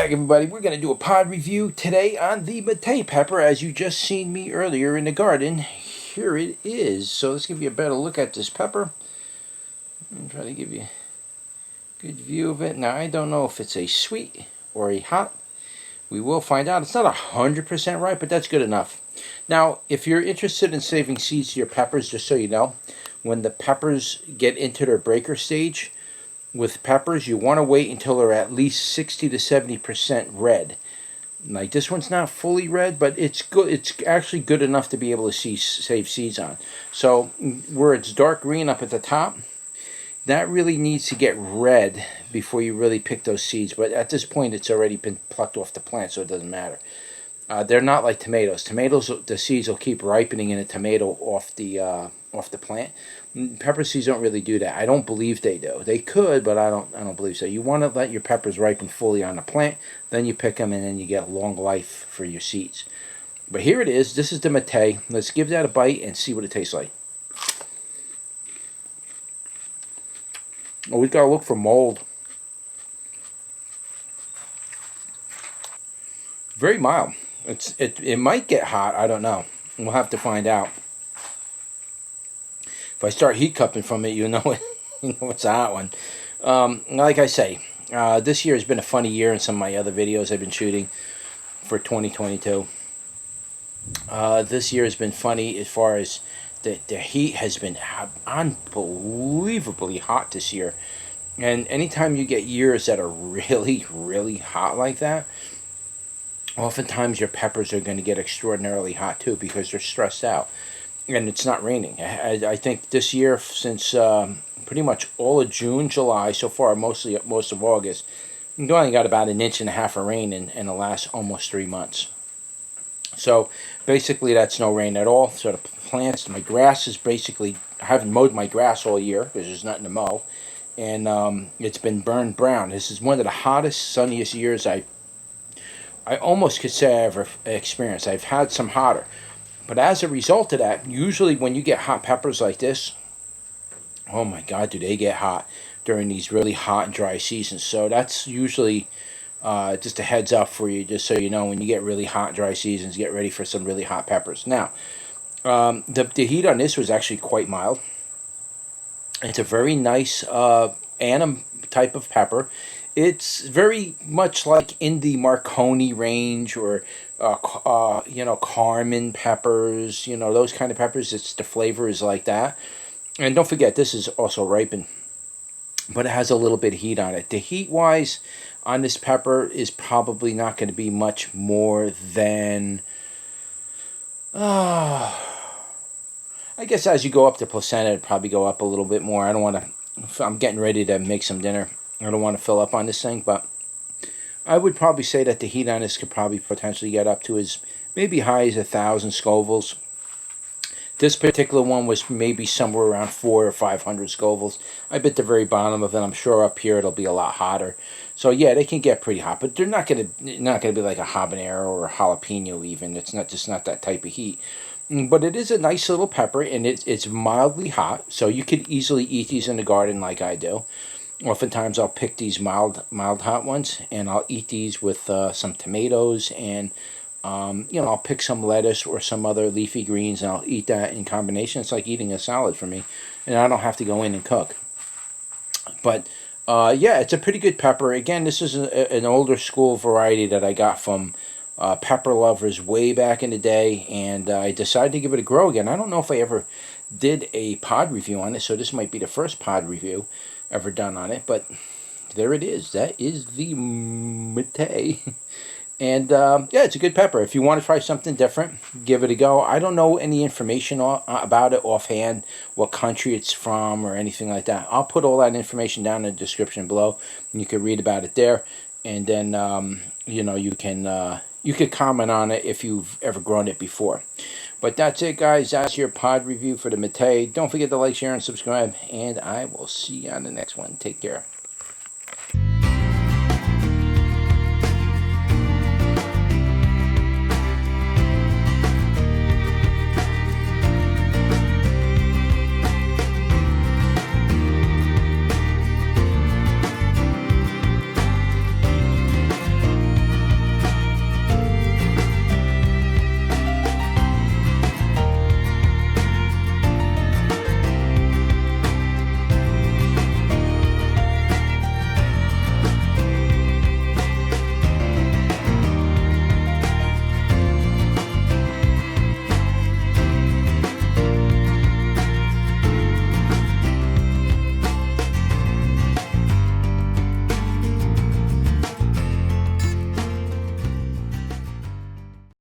back, everybody. We're going to do a pod review today on the Matay Pepper, as you just seen me earlier in the garden. Here it is. So let's give you a better look at this pepper. I'm trying to give you a good view of it. Now, I don't know if it's a sweet or a hot. We will find out. It's not 100% ripe, but that's good enough. Now, if you're interested in saving seeds to your peppers, just so you know, when the peppers get into their breaker stage, with peppers, you want to wait until they're at least 60 to 70% red. Like this one's not fully red, but it's good. It's actually good enough to be able to save seeds on. So where it's dark green up at the top, that really needs to get red before you really pick those seeds. But at this point, it's already been plucked off the plant, so it doesn't matter. They're not like tomatoes. Tomatoes, the seeds will keep ripening in a tomato off the plant. Pepper seeds don't really do that. I don't believe they do. They could, but I don't believe so. You want to let your peppers ripen fully on the plant, then you pick them, and then you get long life for your seeds. But here it is. This is the Matay. Let's give that a bite and see what it tastes like. Oh, we've got to look for mold. Very mild. It might get hot. I don't know. We'll have to find out. If I start heat cupping from it, you know it's a hot one. Like I say, this year has been a funny year in some of my other videos I've been shooting for 2022. This year has been funny as far as the heat has been unbelievably hot this year. And anytime you get years that are really, really hot like that, oftentimes your peppers are going to get extraordinarily hot too because they're stressed out. And it's not raining. I think this year, since pretty much all of June, July, so far, most of August, we've only got about 1.5 inches of rain in the last almost 3 months. So basically, that's no rain at all. So the plants, my grass is basically, I haven't mowed my grass all year because there's nothing to mow. And it's been burned brown. This is one of the hottest, sunniest years I almost could say I ever experienced. I've had some hotter. But as a result of that, usually when you get hot peppers like this, oh my God, do they get hot during these really hot and dry seasons. So that's usually just a heads up for you, just so you know, when you get really hot, dry seasons, get ready for some really hot peppers. Now, the heat on this was actually quite mild. It's a very nice annuum type of pepper. It's very much like in the Marconi range or, Carmen peppers, those kind of peppers. The flavor is like that. And don't forget, this is also ripened, but it has a little bit of heat on it. The heat-wise on this pepper is probably not going to be much more than, I guess as you go up to placenta, it'd probably go up a little bit more. I'm getting ready to make some dinner. I don't want to fill up on this thing, but I would probably say that the heat on this could probably potentially get up to as maybe high as 1,000 Scovilles. This particular one was maybe somewhere around 400 or 500 Scovilles. I bet the very bottom of it, I'm sure up here it'll be a lot hotter. So yeah, they can get pretty hot, but they're not gonna be like a habanero or a jalapeno even. It's just not that type of heat. But it is a nice little pepper, and it's mildly hot, so you could easily eat these in the garden like I do. Oftentimes I'll pick these mild hot ones, and I'll eat these with some tomatoes, and I'll pick some lettuce or some other leafy greens, and I'll eat that in combination. It's like eating a salad for me, and I don't have to go in and cook. But yeah, it's a pretty good pepper. Again, this is an older school variety that I got from pepper lovers way back in the day, and I decided to give it a go again. I don't know if I ever did a pod review on it, so this might be the first pod review ever done on it, but there it is. That is the Matay. And yeah, it's a good pepper. If you want to try something different, give it a go. I don't know any information about it offhand, what country it's from or anything like that. I'll put all that information down in the description below, and you can read about it there. And then you could comment on it if you've ever grown it before. But that's it, guys. That's your pod review for the Matay. Don't forget to like, share, and subscribe. And I will see you on the next one. Take care.